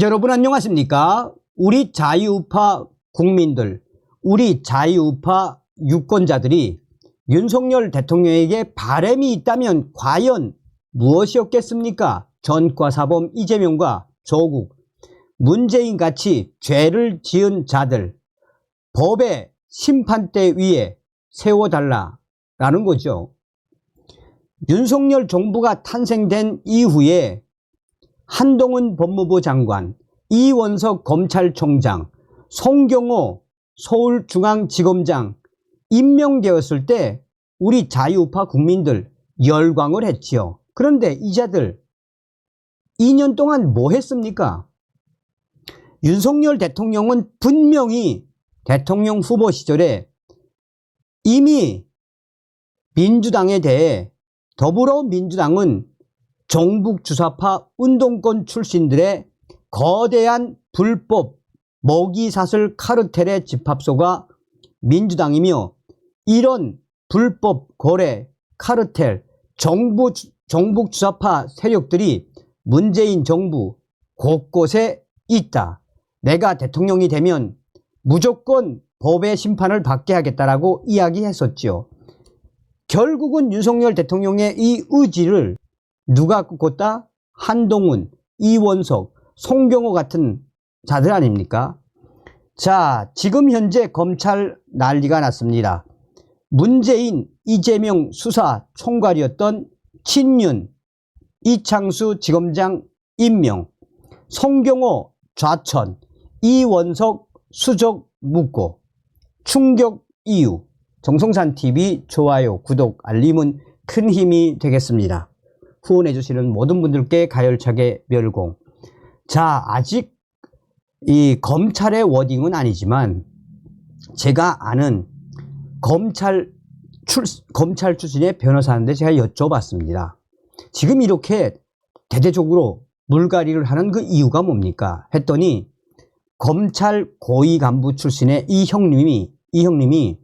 여러분 안녕하십니까? 우리 자유우파 국민들, 우리 자유우파 유권자들이 윤석열 대통령에게 바람이 있다면 과연 무엇이었겠습니까? 전과사범 이재명과 조국, 문재인같이 죄를 지은 자들 법의 심판대 위에 세워달라라는 거죠. 윤석열 정부가 탄생된 이후에 한동훈 법무부 장관, 이원석 검찰총장, 송경호 서울중앙지검장 임명되었을 때 우리 자유우파 국민들 열광을 했지요. 그런데 이자들 2년 동안 뭐 했습니까? 윤석열 대통령은 분명히 대통령 후보 시절에 이미 민주당에 대해 더불어민주당은 종북주사파 운동권 출신들의 거대한 불법 먹이사슬 카르텔의 집합소가 민주당이며, 이런 불법 거래 카르텔 종북주사파 세력들이 문재인 정부 곳곳에 있다. 내가 대통령이 되면 무조건 법의 심판을 받게 하겠다라고 이야기했었지요. 결국은 윤석열 대통령의 이 의지를 누가 꺾었다? 한동훈, 이원석, 송경호 같은 자들 아닙니까? 자, 지금 현재 검찰 난리가 났습니다. 문재인, 이재명 수사 총괄이었던 친윤, 이창수 지검장 임명, 송경호 좌천, 이원석 수적 묵고. 충격 이유. 정성산TV 좋아요, 구독, 알림은 큰 힘이 되겠습니다. 후원해주시는 모든 분들께 가열차게 멸공. 자, 아직 이 검찰의 워딩은 아니지만 제가 아는 검찰 출신의 변호사인데 제가 여쭤봤습니다. 지금 이렇게 대대적으로 물갈이를 하는 그 이유가 뭡니까? 했더니 검찰 고위 간부 출신의 이 형님이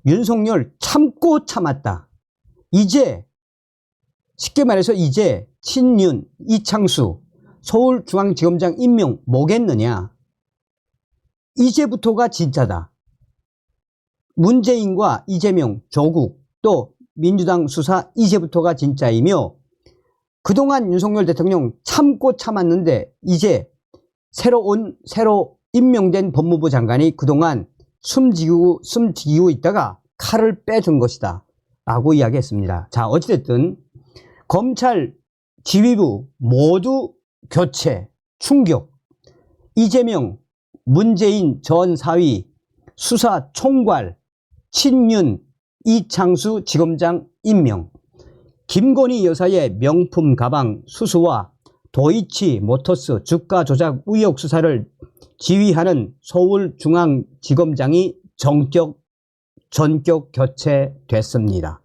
윤석열 참고 참았다. 이제 쉽게 말해서 이제 친윤, 이창수, 서울중앙지검장 임명 뭐겠느냐. 이제부터가 진짜다. 문재인과 이재명, 조국, 또 민주당 수사 이제부터가 진짜이며, 그동안 윤석열 대통령 참고 참았는데 이제 새로 임명된 법무부 장관이 그동안 숨지고 있다가 칼을 빼준 것이다 라고 이야기했습니다. 자, 어찌됐든 검찰 지휘부 모두 교체, 충격. 이재명, 문재인 전 사위, 수사 총괄, 친윤, 이창수 지검장 임명, 김건희 여사의 명품 가방 수수와 도이치 모터스 주가 조작 의혹 수사를 지휘하는 서울중앙지검장이 전격 교체됐습니다.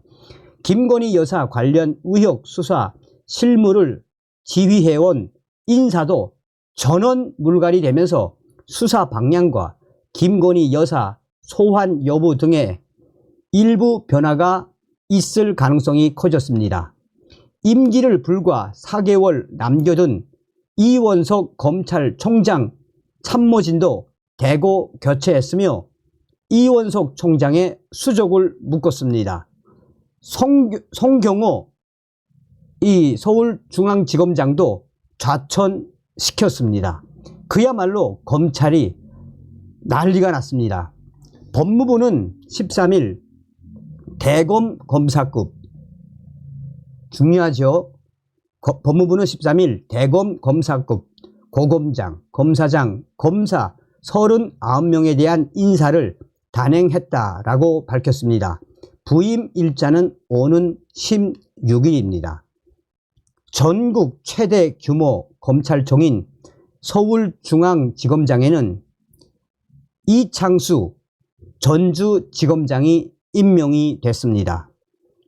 김건희 여사 관련 의혹 수사 실무를 지휘해온 인사도 전원 물갈이 되면서 수사 방향과 김건희 여사 소환 여부 등의 일부 변화가 있을 가능성이 커졌습니다. 임기를 불과 4개월 남겨둔 이원석 검찰총장 참모진도 대거 교체했으며 이원석 총장의 수족을 묶었습니다. 송경호 이 서울중앙지검장도 좌천시켰습니다. 그야말로 검찰이 난리가 났습니다. 법무부는 13일 대검 검사급, 중요하죠. 법무부는 13일 대검 검사급 고검장, 검사장, 검사 39명에 대한 인사를 단행했다라고 밝혔습니다. 부임 일자는 오는 16일입니다. 전국 최대 규모 검찰청인 서울중앙지검장에는 이창수 전주지검장이 임명이 됐습니다.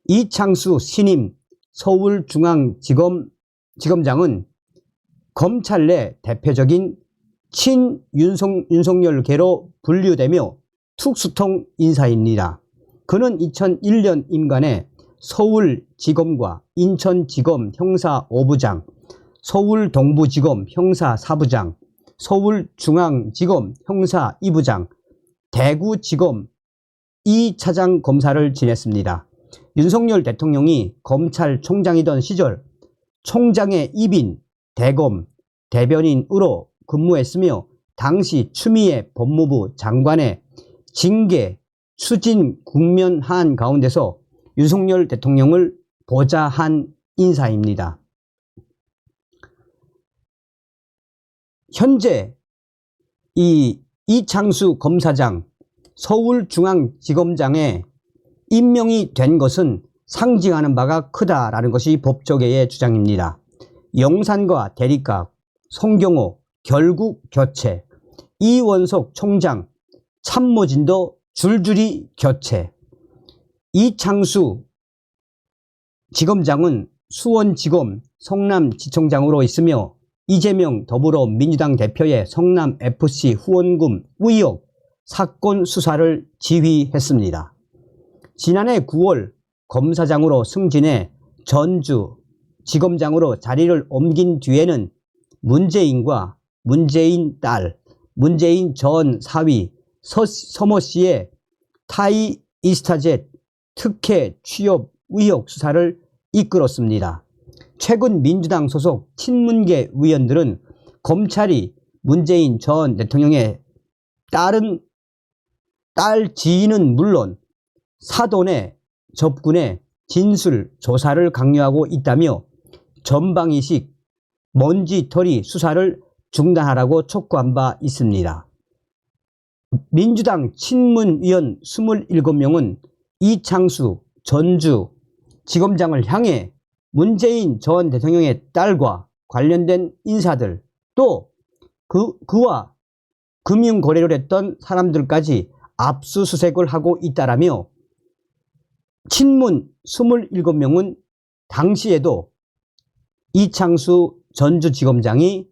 이창수 신임 서울중앙지검장은 검찰 내 대표적인 친윤석열계로 분류되며 특수통 인사입니다. 그는 2001년 임관에 서울지검과 인천지검 형사 5부장, 서울동부지검 형사 4부장, 서울중앙지검 형사 2부장, 대구지검 2차장 검사를 지냈습니다. 윤석열 대통령이 검찰총장이던 시절 총장의 입인, 대검, 대변인으로 근무했으며 당시 추미애 법무부 장관의 징계 추진 국면한 가운데서 윤석열 대통령을 보좌한 인사입니다. 현재 이창수 검사장 서울중앙지검장에 임명이 된 것은 상징하는 바가 크다라는 것이 법조계의 주장입니다. 영산과 대립각, 송경호 결국 교체, 이원석 총장 참모진도 줄줄이 교체. 이창수 지검장은 수원지검 성남지청장으로 있으며 이재명 더불어민주당 대표의 성남FC 후원금 의혹 사건 수사를 지휘했습니다. 지난해 9월 검사장으로 승진해 전주지검장으로 자리를 옮긴 뒤에는 문재인과 문재인 딸, 문재인 전 사위 서모 씨의 타이 이스타젯 특혜 취업 의혹 수사를 이끌었습니다. 최근 민주당 소속 친문계 의원들은 검찰이 문재인 전 대통령의 딸 지인은 물론 사돈의 접근에 진술 조사를 강요하고 있다며 전방위식 먼지털이 수사를 중단하라고 촉구한 바 있습니다. 민주당 친문위원 27명은 이창수 전주지검장을 향해 문재인 전 대통령의 딸과 관련된 인사들 또 그와 금융거래를 했던 사람들까지 압수수색을 하고 있다라며 친문 27명은 당시에도 이창수 전주지검장이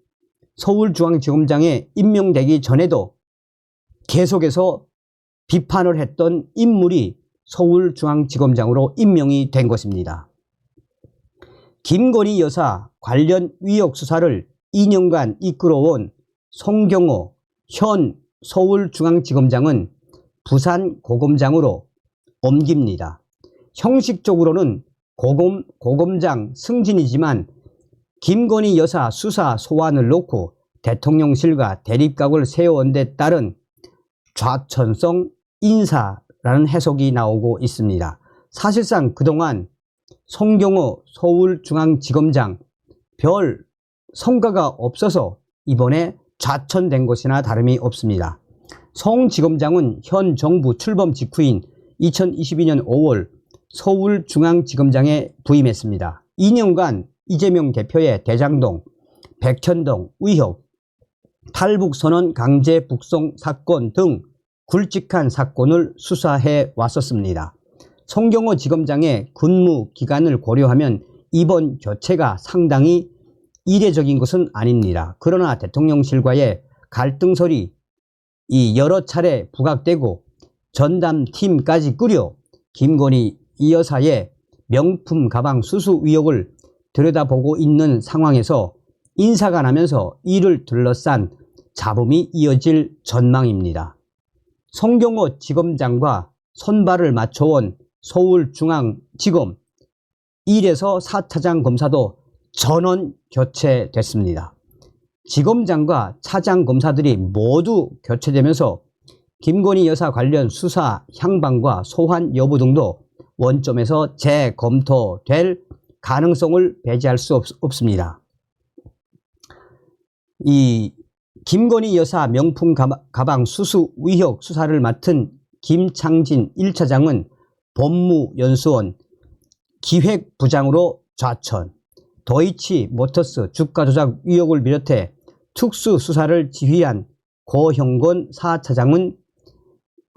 서울중앙지검장에 임명되기 전에도 계속해서 비판을 했던 인물이 서울중앙지검장으로 임명이 된 것입니다. 김건희 여사 관련 의혹 수사를 2년간 이끌어온 송경호 현 서울중앙지검장은 부산고검장으로 옮깁니다. 형식적으로는 고검장 승진이지만 김건희 여사 수사 소환을 놓고 대통령실과 대립각을 세워온 데 따른 좌천성 인사라는 해석이 나오고 있습니다. 사실상 그동안 송경호 서울중앙지검장 별 성과가 없어서 이번에 좌천된 것이나 다름이 없습니다. 송 지검장은 현 정부 출범 직후인 2022년 5월 서울중앙지검장에 부임했습니다. 2년간 이재명 대표의 대장동, 백현동 의혹, 탈북선언 강제 북송 사건 등 굵직한 사건을 수사해 왔었습니다. 송경호 지검장의 근무 기간을 고려하면 이번 교체가 상당히 이례적인 것은 아닙니다. 그러나 대통령실과의 갈등설이 여러 차례 부각되고 전담팀까지 꾸려 김건희 이 여사의 명품 가방 수수 의혹을 들여다보고 있는 상황에서 인사가 나면서 이를 둘러싼 잡음이 이어질 전망입니다. 송경호 지검장과 손발을 맞춰온 서울중앙지검 1에서 4차장 검사도 전원 교체됐습니다. 지검장과 차장 검사들이 모두 교체되면서 김건희 여사 관련 수사 향방과 소환 여부 등도 원점에서 재검토될 가능성을 배제할 수 없습니다. 이 김건희 여사 명품 가방 수수 의혹 수사를 맡은 김창진 1차장은 법무연수원 기획부장으로 좌천, 도이치모터스 주가 조작 의혹을 비롯해 특수수사를 지휘한 고형건 4차장은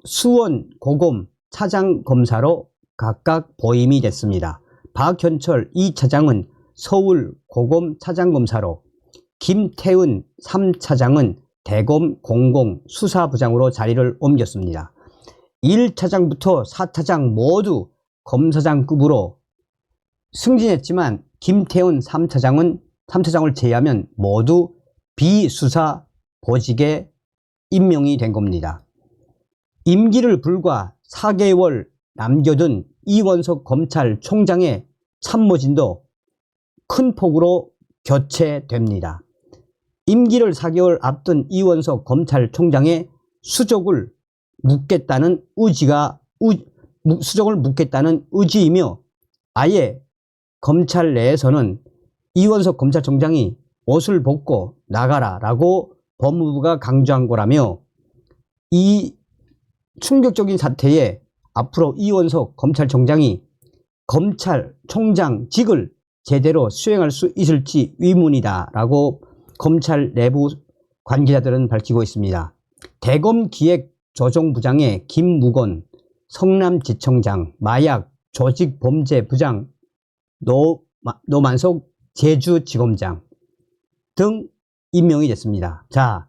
수원고검 차장검사로 각각 보임이 됐습니다. 박현철 2차장은 서울고검 차장검사로, 김태은 3차장은 대검 공공수사부장으로 자리를 옮겼습니다. 1차장부터 4차장 모두 검사장급으로 승진했지만 김태훈 3차장을 제외하면 모두 비수사 보직에 임명이 된 겁니다. 임기를 불과 4개월 남겨둔 이원석 검찰총장의 참모진도 큰 폭으로 교체됩니다. 임기를 4개월 앞둔 이원석 검찰총장의 수족을 묻겠다는 의지이며 아예 검찰 내에서는 이원석 검찰총장이 옷을 벗고 나가라 라고 법무부가 강조한 거라며 이 충격적인 사태에 앞으로 이원석 검찰총장이 검찰총장직을 제대로 수행할 수 있을지 의문이다 라고 검찰 내부 관계자들은 밝히고 있습니다. 대검기획조정부장의 김무건, 성남지청장, 마약 조직범죄부장 노만석 제주지검장 등 임명이 됐습니다. 자,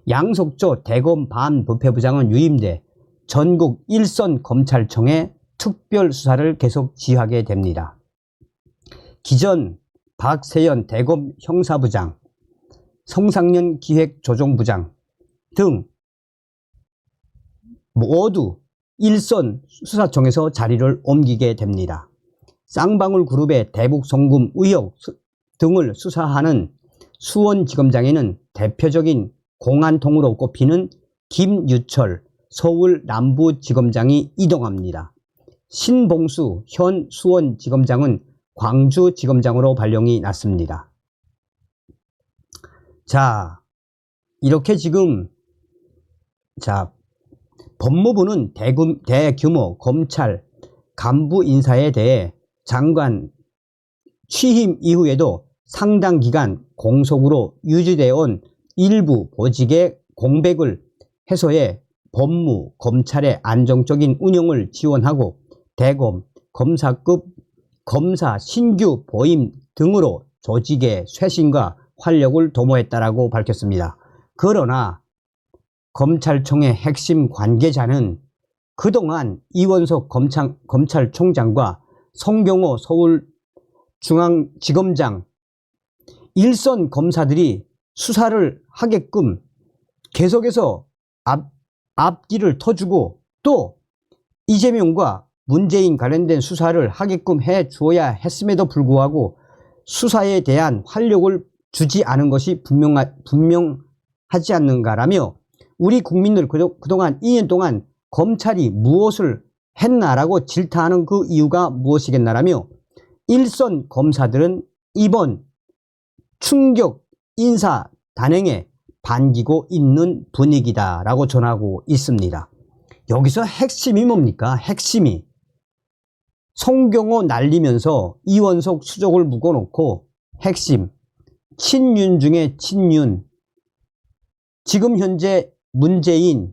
양석조 대검 반부패부장은 유임돼 전국 일선 검찰청에 특별수사를 계속 지휘하게 됩니다. 기존 박세연 대검 형사부장, 성상년 기획조정부장 등 모두 일선 수사청에서 자리를 옮기게 됩니다. 쌍방울 그룹의 대북 송금 의혹 등을 수사하는 수원지검장에는 대표적인 공안통으로 꼽히는 김유철 서울 남부지검장이 이동합니다. 신봉수 현 수원지검장은 광주지검장으로 발령이 났습니다. 자, 이렇게 지금 법무부는 대규모 검찰 간부 인사에 대해 장관 취임 이후에도 상당 기간 공석으로 유지되어 온 일부 보직의 공백을 해소해 법무, 검찰의 안정적인 운영을 지원하고 대검, 검사급 검사 신규 보임 등으로 조직의 쇄신과 활력을 도모했다라고 밝혔습니다. 그러나 검찰청의 핵심 관계자는 그동안 이원석 검찰총장과 송경호 서울중앙지검장 일선 검사들이 수사를 하게끔 계속해서 앞길을 터주고 또 이재명과 문재인 관련된 수사를 하게끔 해 주어야 했음에도 불구하고 수사에 대한 활력을 주지 않은 것이 분명하지 않는가라며 우리 국민들 그동안 2년 동안 검찰이 무엇을 했나라고 질타하는 그 이유가 무엇이겠나라며 일선 검사들은 이번 충격 인사 단행에 반기고 있는 분위기다라고 전하고 있습니다. 여기서 핵심이 뭡니까? 핵심이 송경호 날리면서 이원석 수족을 묶어놓고 핵심 친윤 중에 친윤 지금 현재 문재인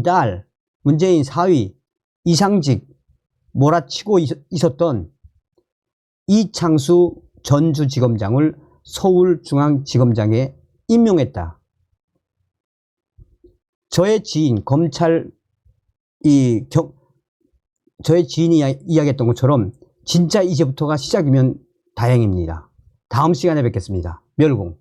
딸 문재인 사위 이상직 몰아치고 있었던 이창수 전주지검장을 서울중앙지검장에 임명했다. 저의 지인 저의 지인이 이야기했던 것처럼 진짜 이제부터가 시작이면 다행입니다. 다음 시간에 뵙겠습니다. 멸공.